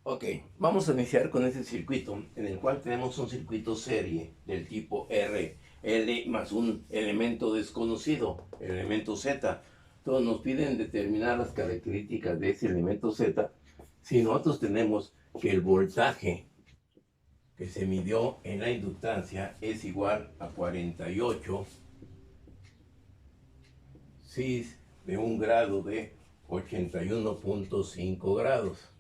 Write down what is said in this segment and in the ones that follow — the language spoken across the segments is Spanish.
Ok, vamos a iniciar con este circuito en el cual tenemos un circuito serie del tipo R, L más un elemento desconocido, el elemento Z. Entonces nos piden determinar las características de ese elemento Z. Si nosotros tenemos que el voltaje que se midió en la inductancia es igual a 48 cis de un grado de 81.5 grados.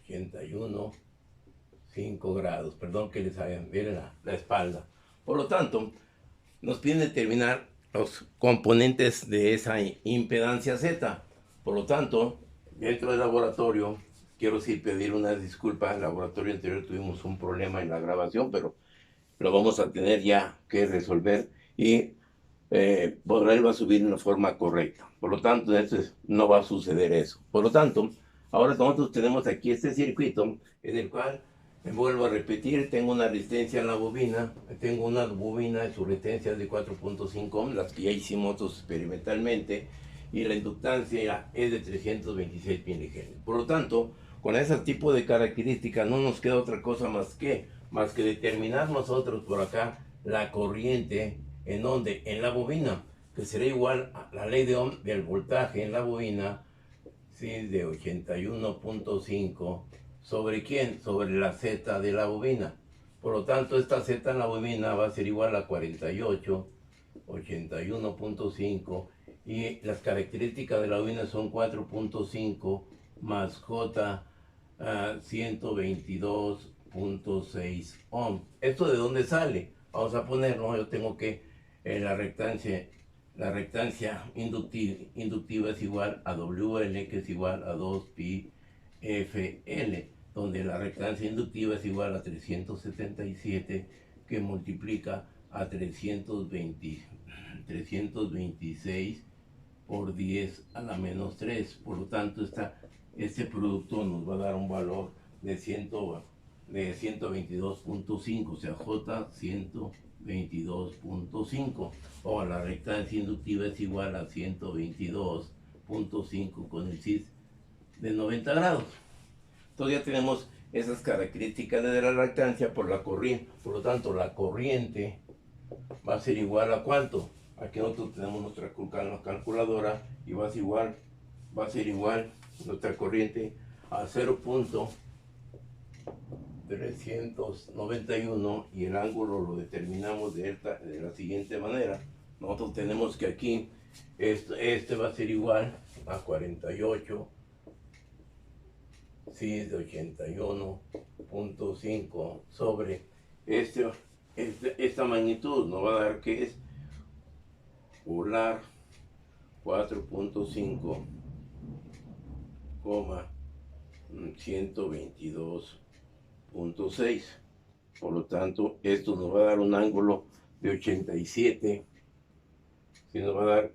81.5 grados, perdón que les hagan ver la espalda. Por lo tanto, nos piden determinar los componentes de esa impedancia Z. Por lo tanto, dentro del laboratorio, quiero sí pedir una disculpa. En el laboratorio anterior tuvimos un problema en la grabación, pero lo vamos a tener ya que resolver y va a subir de una forma correcta. Por lo tanto, no va a suceder eso. Por lo tanto, ahora nosotros tenemos aquí este circuito en el cual, me vuelvo a repetir, tengo una resistencia en la bobina, tengo una bobina de su resistencia de 4.5 ohms, las que ya hicimos experimentalmente, y la inductancia es de 326 milihenries. Por lo tanto, con ese tipo de características no nos queda otra cosa más que determinar nosotros por acá la corriente en donde en la bobina, que será igual a la ley de Ohm del voltaje en la bobina, ¿sí? De 81.5 sobre quién, sobre la Z de la bobina. Por lo tanto, esta Z en la bobina va a ser igual a 48, 81.5, y las características de la bobina son 4.5 más J 122.6 ohm. ¿Esto de dónde sale? Vamos a ponerlo, yo tengo que la rectancia inductiva es igual a WL, que es igual a 2pi FL, donde la rectancia inductiva es igual a 377, que multiplica a 326 por 10 a la menos 3. Por lo tanto, este producto nos va a dar un valor de 122.5, o sea, J 122.5. O la rectancia inductiva es igual a 122.5 con el cis de 90 grados. Entonces ya tenemos esas características de la rectancia por la corriente. Por lo tanto, la corriente va a ser igual a ¿cuánto? Aquí nosotros tenemos nuestra calculadora y va a ser igual nuestra corriente a 0.391, y el ángulo lo determinamos de la siguiente manera. Nosotros tenemos que aquí este va a ser igual a 48 cis de 81.5 sobre esta magnitud. Nos va a dar que es polar 4.5, 122.6. Por lo tanto, esto nos va a dar un ángulo de 87, y nos va a dar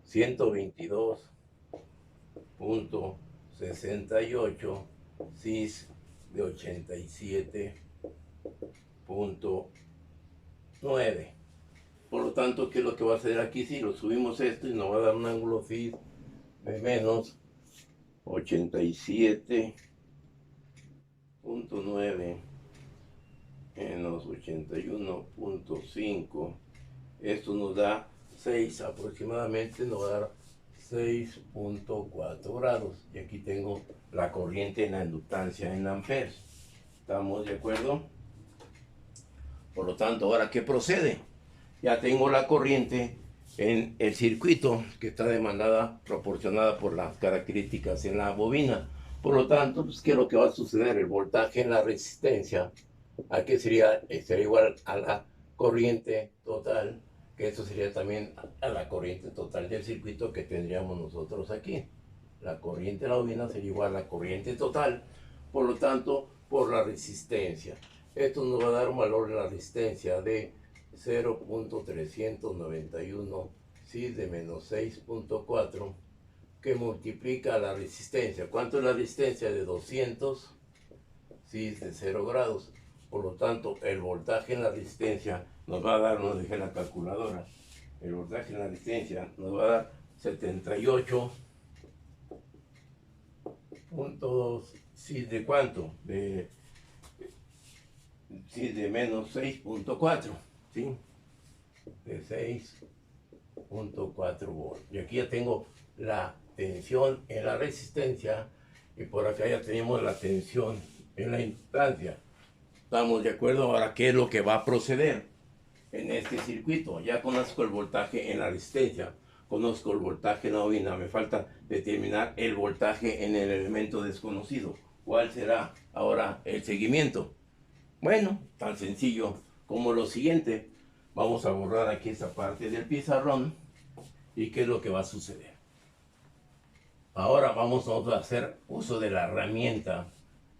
122.68 cis de 87.9. Por lo tanto, ¿qué es lo que va a hacer aquí? Si lo subimos esto, y nos va a dar un ángulo cis de menos 87.9 menos 81.5. Esto nos da 6 aproximadamente, nos va a dar 6.4 grados. Y aquí tengo la corriente en la inductancia en amperes. ¿Estamos de acuerdo? Por lo tanto, ahora, ¿qué procede? Ya tengo la corriente en el circuito que está demandada, proporcionada por las características en la bobina. Por lo tanto, pues, ¿qué es lo que va a suceder? El voltaje en la resistencia, aquí sería igual a la corriente total, que eso sería también a la corriente total del circuito que tendríamos nosotros aquí. La corriente de la bobina sería igual a la corriente total, por lo tanto, por la resistencia. Esto nos va a dar un valor de la resistencia de 0.391 cis de menos 6.4, que multiplica la resistencia. ¿Cuánto es la resistencia? De 200 cis de 0 grados. Por lo tanto, el voltaje en la resistencia nos va a dar, no dejé la calculadora, el voltaje en la resistencia nos va a dar 78.9 punto 2, sí, ¿de cuánto? Sí, de menos 6.4, ¿sí? De 6.4 volts. Y aquí ya tengo la tensión en la resistencia y por acá ya tenemos la tensión en la instancia. ¿Estamos de acuerdo? Ahora, ¿qué es lo que va a proceder en este circuito? Ya conozco el voltaje en la resistencia, conozco el voltaje en la bobina, me falta determinar el voltaje en el elemento desconocido. ¿Cuál será ahora el seguimiento? Bueno, tan sencillo como lo siguiente. Vamos a borrar aquí esta parte del pizarrón. ¿Y qué es lo que va a suceder? Ahora vamos a hacer uso de la herramienta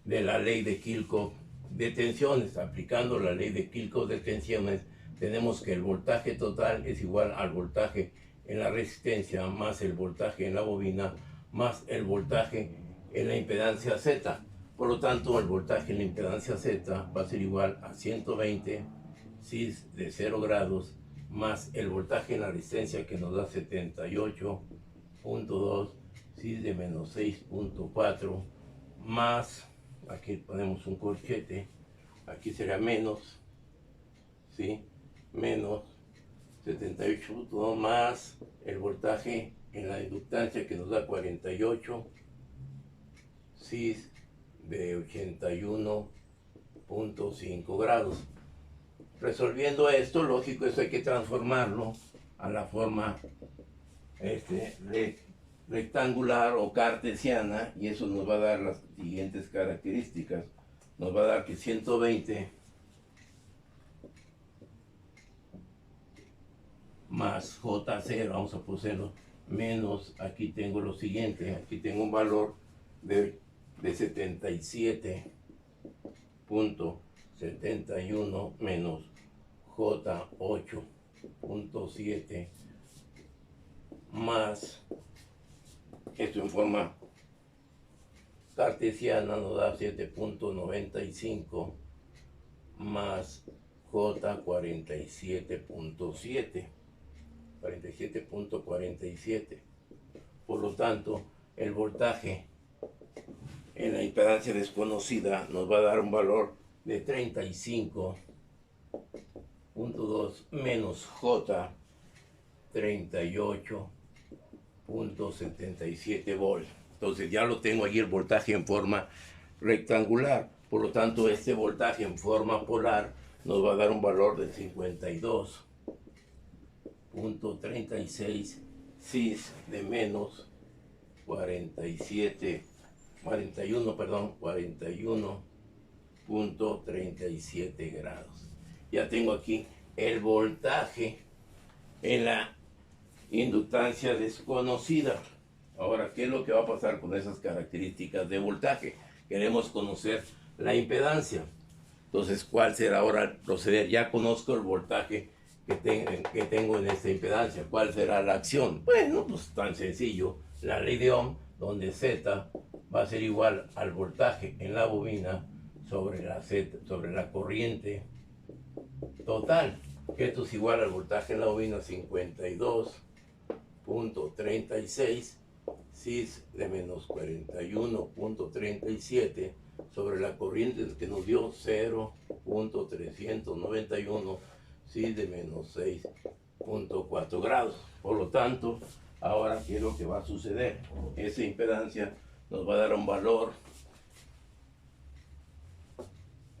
de la ley de Kirchhoff de tensiones. Aplicando la ley de Kirchhoff de tensiones, tenemos que el voltaje total es igual al voltaje en la resistencia más el voltaje en la bobina más el voltaje en la impedancia Z. Por lo tanto, el voltaje en la impedancia Z va a ser igual a 120 cis de 0 grados más el voltaje en la resistencia que nos da 78.2 cis de menos 6.4 más, aquí ponemos un corchete, aquí será menos, ¿sí? Menos 78.2 más el voltaje en la inductancia que nos da 48 cis de 81.5 grados. Resolviendo esto, lógico, esto hay que transformarlo a la forma rectangular o cartesiana, y eso nos va a dar las siguientes características. Nos va a dar que 120 más J0, vamos a ponerlo menos, aquí tengo lo siguiente, aquí tengo un valor de 77.71 menos J8.7 más, esto en forma cartesiana nos da 7.95 más J47.7, 47.47. Por lo tanto, el voltaje en la impedancia desconocida nos va a dar un valor de 35.2 menos J 38.77 volts. Entonces ya lo tengo aquí el voltaje en forma rectangular. Por lo tanto, este voltaje en forma polar nos va a dar un valor de 52.36 cis de menos 41.37 grados. Ya tengo aquí el voltaje en la inductancia desconocida. Ahora, ¿qué es lo que va a pasar con esas características de voltaje? Queremos conocer la impedancia. Entonces, ¿cuál será ahora el proceder? Ya conozco el voltaje que tengo en esta impedancia. ¿Cuál será la acción? Bueno, pues tan sencillo. La ley de Ohm, donde Z va a ser igual al voltaje en la bobina sobre la corriente total. Esto es igual al voltaje en la bobina 52.36 cis de menos 41.37 sobre la corriente que nos dio 0.391 cis de menos 6.4 grados. Por lo tanto, ahora, ¿qué es lo que va a suceder? Esa impedancia nos va a dar un valor.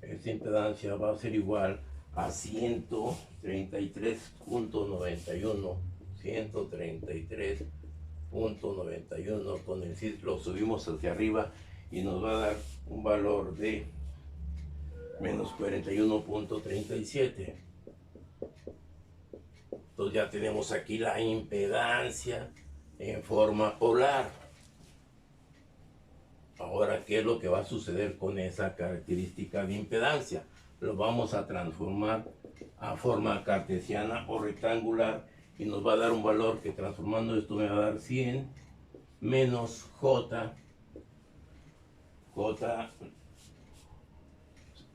Esta impedancia va a ser igual a 133.91, 133.91, con el cis lo subimos hacia arriba y nos va a dar un valor de menos 41.37. Entonces ya tenemos aquí la impedancia en forma polar. Ahora, ¿qué es lo que va a suceder con esa característica de impedancia? Lo vamos a transformar a forma cartesiana o rectangular y nos va a dar un valor que, transformando esto, me va a dar 100 menos J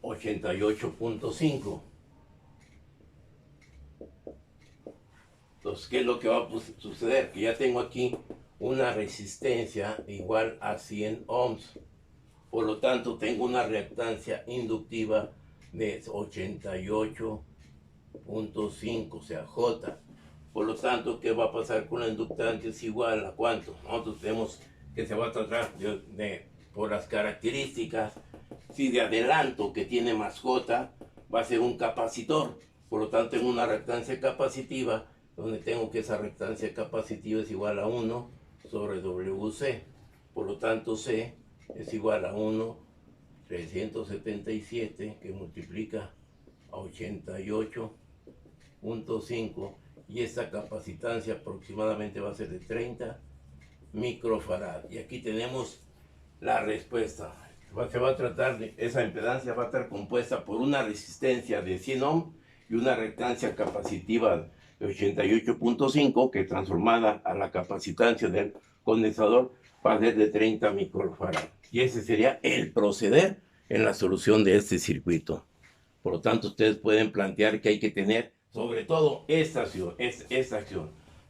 88.5. Entonces, ¿qué es lo que va a suceder? Que ya tengo aquí una resistencia igual a 100 ohms. Por lo tanto, tengo una reactancia inductiva de 88.5, o sea, J. Por lo tanto, ¿qué va a pasar con la inductancia? Es igual a ¿cuánto? Nosotros tenemos que se va a tratar por las características. Si de adelanto, que tiene más J, va a ser un capacitor. Por lo tanto, tengo una reactancia capacitiva, donde tengo que esa reactancia capacitiva es igual a 1 sobre WC. Por lo tanto, C es igual a 1,377, que multiplica a 88.5, y esta capacitancia aproximadamente va a ser de 30 microfarad. Y aquí tenemos la respuesta. Se va a tratar de, esa impedancia va a estar compuesta por una resistencia de 100 ohm y una reactancia capacitiva de 88.5, que transformada a la capacitancia del condensador va a ser de 30 microfarad. Y ese sería el proceder en la solución de este circuito. Por lo tanto, ustedes pueden plantear que hay que tener sobre todo esta acción,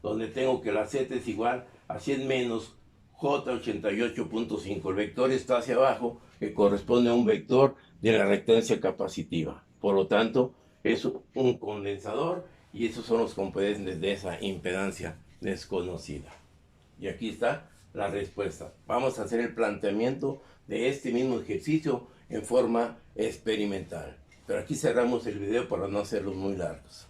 donde tengo que la Z es igual a 100 menos J88.5. El vector está hacia abajo, que corresponde a un vector de la reactancia capacitiva. Por lo tanto, es un condensador, y esos son los componentes de esa impedancia desconocida. Y aquí está la respuesta. Vamos a hacer el planteamiento de este mismo ejercicio en forma experimental. Pero aquí cerramos el video para no hacerlos muy largos.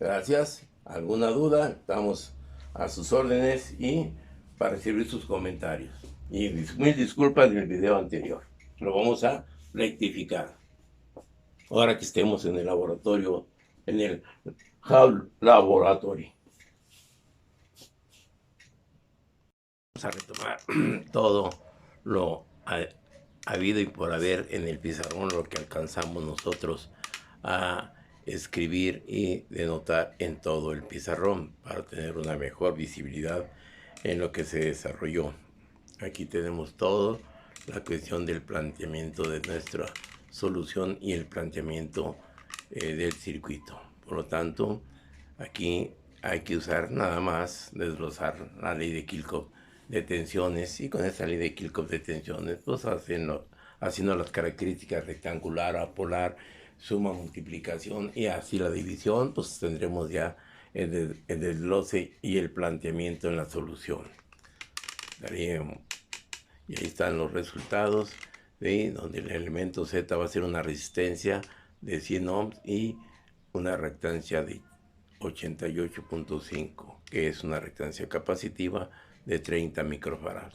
Gracias. ¿Alguna duda? Estamos a sus órdenes y para recibir sus comentarios. Y mil disculpas del video anterior. Lo vamos a rectificar. Ahora que estemos en el laboratorio, en el Hall Laboratory. Vamos a retomar todo lo habido y por haber en el pizarrón, lo que alcanzamos nosotros a escribir y denotar en todo el pizarrón para tener una mejor visibilidad en lo que se desarrolló. Aquí tenemos todo la cuestión del planteamiento de nuestra solución y el planteamiento del circuito. Por lo tanto, aquí hay que usar nada más desglosar la ley de Kirchhoff de tensiones, y con esta ley de Kirchhoff de tensiones, pues haciendo las características rectangular, apolar, suma, multiplicación y así la división, pues tendremos ya el desglose y el planteamiento en la solución. Y ahí están los resultados, ¿sí? Donde el elemento Z va a ser una resistencia de 100 ohms y una reactancia de 88.5, que es una reactancia capacitiva de 30 microfarad.